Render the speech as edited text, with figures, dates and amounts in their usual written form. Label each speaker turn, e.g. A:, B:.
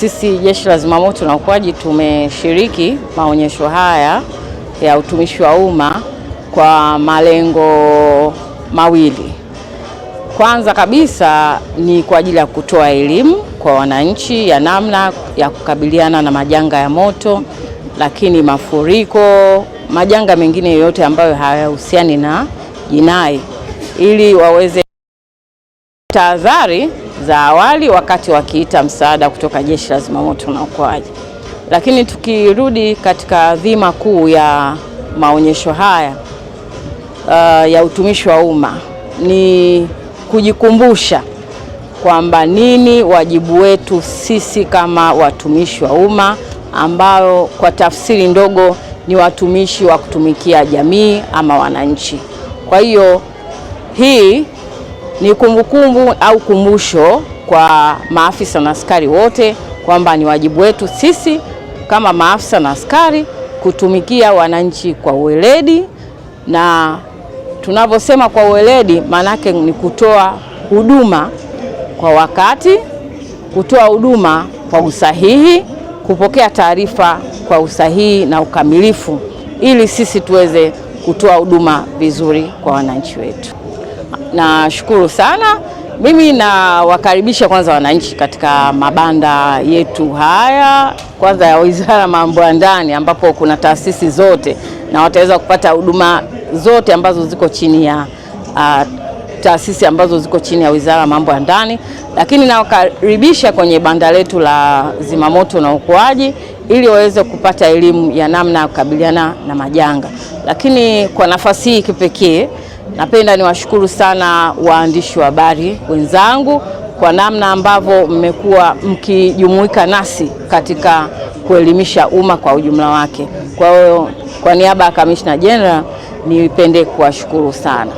A: Sisi Jeshi la Zimamoto na Uokoaji tumeshiriki maonyesho haya ya utumishi wa umma kwa malengo mawili. Kwanza kabisa ni kwa ajili ya kutoa elimu kwa wananchi ya namna ya kukabiliana na majanga ya moto, lakini mafuriko, majanga mengine yote ambayo hayahusiani na jinai, ili waweze tahadhari za awali wakati wakiita msaada kutoka Jeshi la Zimamoto na Uokoaji. Lakini tukirudi katika dhima kuu ya maonyesho haya ya utumishi wa umma, ni kujikumbusha kwamba nini wajibu wetu sisi kama watumishi wa umma, ambao kwa tafsiri ndogo ni watumishi wa kutumikia jamii ama wananchi. Kwa hiyo hii ni kumbukumbu au kumbusho kwa maafisa na askari wote kwamba ni wajibu wetu sisi kama maafisa na askari kutumikia wananchi kwa uweledi, na tunavyosema kwa uweledi manake ni kutoa huduma kwa wakati, kutoa huduma kwa usahihi, kupokea taarifa kwa usahihi na ukamilifu, ili sisi tuweze kutoa huduma vizuri kwa wananchi wetu. Nashukuru sana. Mimi nawakaribisha kwanza wananchi katika mabanda yetu haya, kwanza ya Wizara ya Mambo ya Ndani, ambapo kuna taasisi zote na wataweza kupata huduma zote ambazo ziko chini ya taasisi ambazo ziko chini ya Wizara ya Mambo ya Ndani. Lakini nawakaribisha kwenye banda letu la Zimamoto na Uokoaji ili waweze kupata elimu ya namna ya kukabiliana na majanga. Lakini kwa nafasi hii kipekee napenda niwashukuru sana waandishi wa habari wenzangu kwa namna ambavyo mmekuwa mkijumuika nasi katika kuelimisha umma kwa ujumla wake. Kwa hiyo kwa niaba ya Kamishna General nipende kuwashukuru sana.